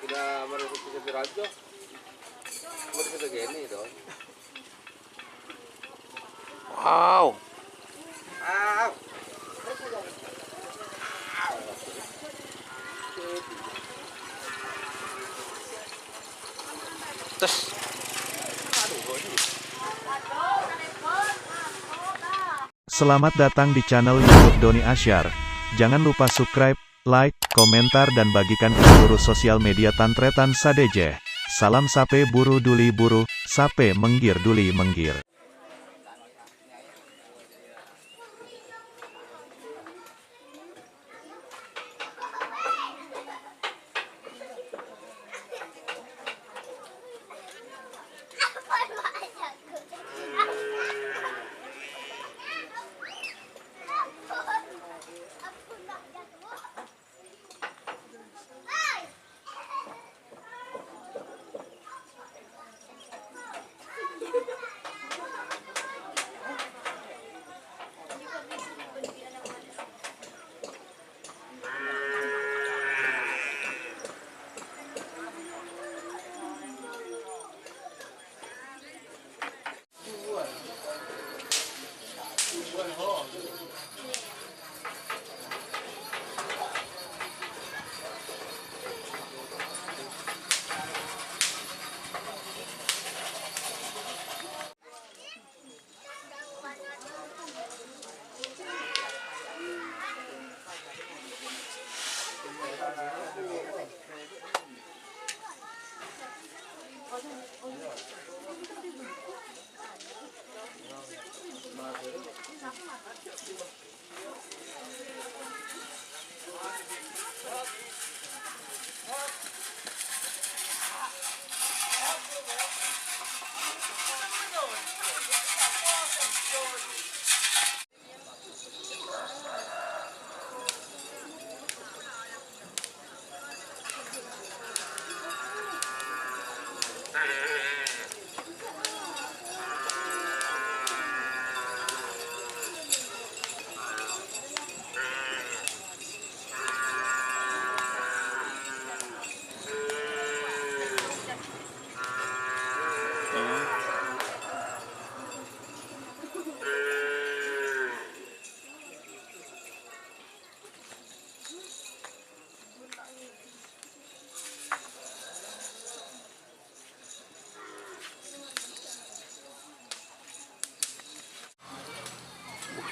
Kina marunong sa radyo. Marunong sa gani doon. Wow. Ah! Terus Selamat datang di channel YouTube Doni Asyar. Jangan lupa subscribe, like, komentar dan bagikan ke seluruh sosial media Tantretan Sadejeh. Salam sape buru duli buru, sape menggir duli menggir.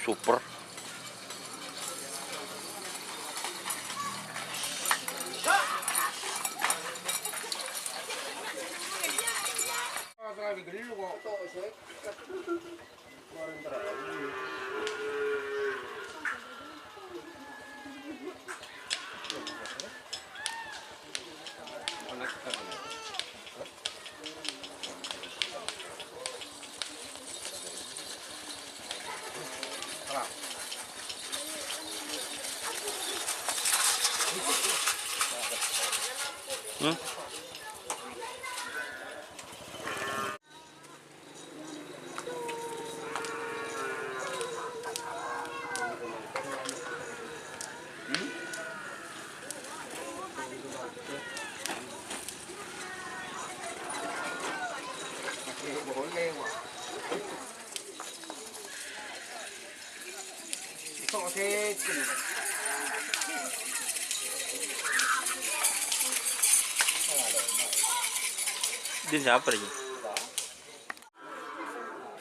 super. Hmm? Dia siapa lagi?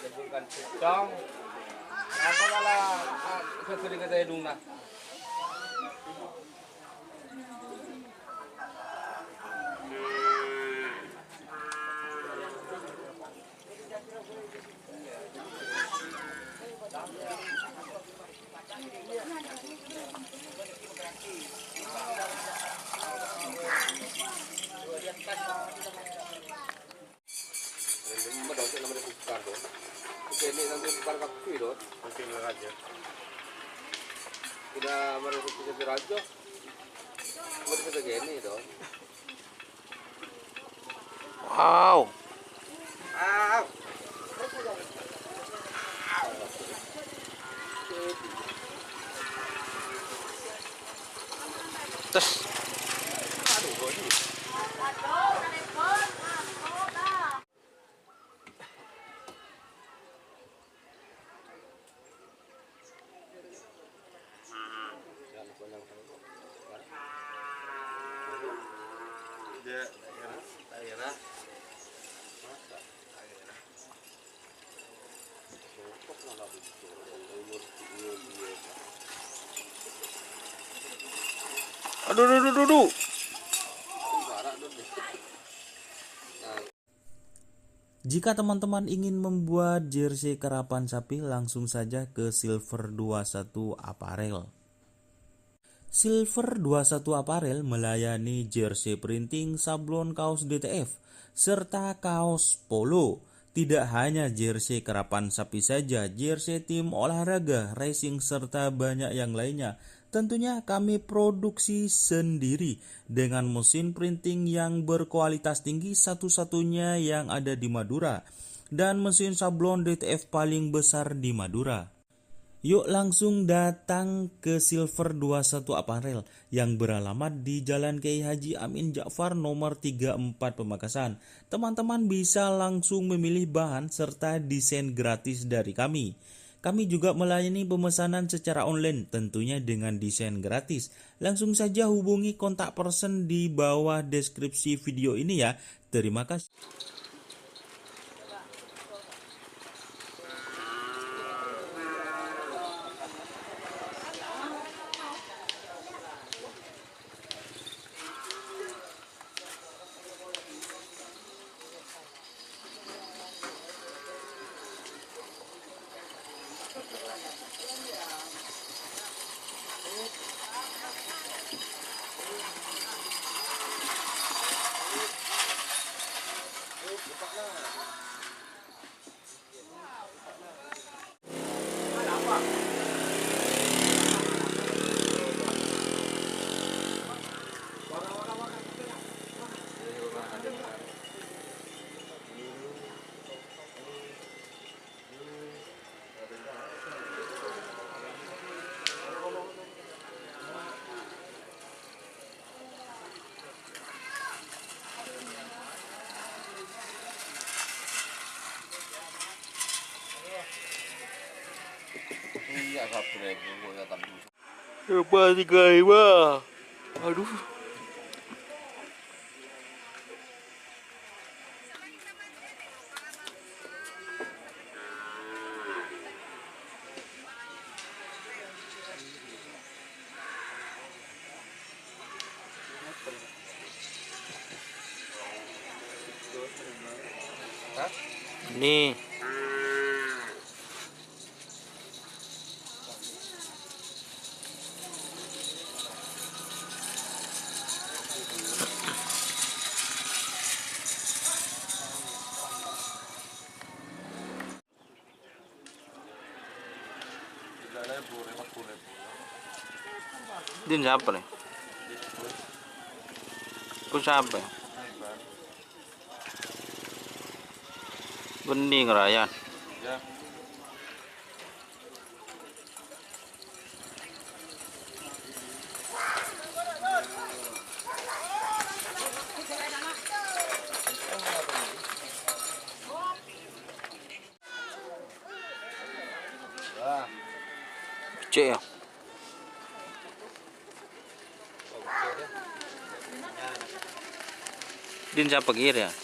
Jadikan pecong. Apa malah kesering kata hidung nah. Ini nanti bukan kafe dong, nanti aja. Kita marunong sa radyo. Marunong sa gani dong. Wow. Ah! Terus Aduh, aduh, aduh, aduh. Jika teman-teman ingin membuat jersey karapan sapi, langsung saja ke Silver 21 Apparel. Silver 21 Apparel melayani jersey printing, sablon kaos DTF, serta kaos polo. Tidak hanya jersey karapan sapi saja, jersey tim olahraga, racing, serta banyak yang lainnya. Tentunya kami produksi sendiri dengan mesin printing yang berkualitas tinggi, satu-satunya yang ada di Madura, dan mesin sablon DTF paling besar di Madura. Yuk langsung datang ke Silver 21 Apparel yang beralamat di Jalan Kiai Haji Amin Ja'far nomor 34 Pamekasan. Teman-teman bisa langsung memilih bahan serta desain gratis dari kami. Kami juga melayani pemesanan secara online, tentunya dengan desain gratis. Langsung saja hubungi kontak person di bawah deskripsi video ini ya. Terima kasih. Iya, 1.000 gua datang dulu. Coba 3.000. Aduh. Nih. Din siapa nih? Ku siapa? Bening Ryan. Ya. Cek ya. Din siapa kira ya?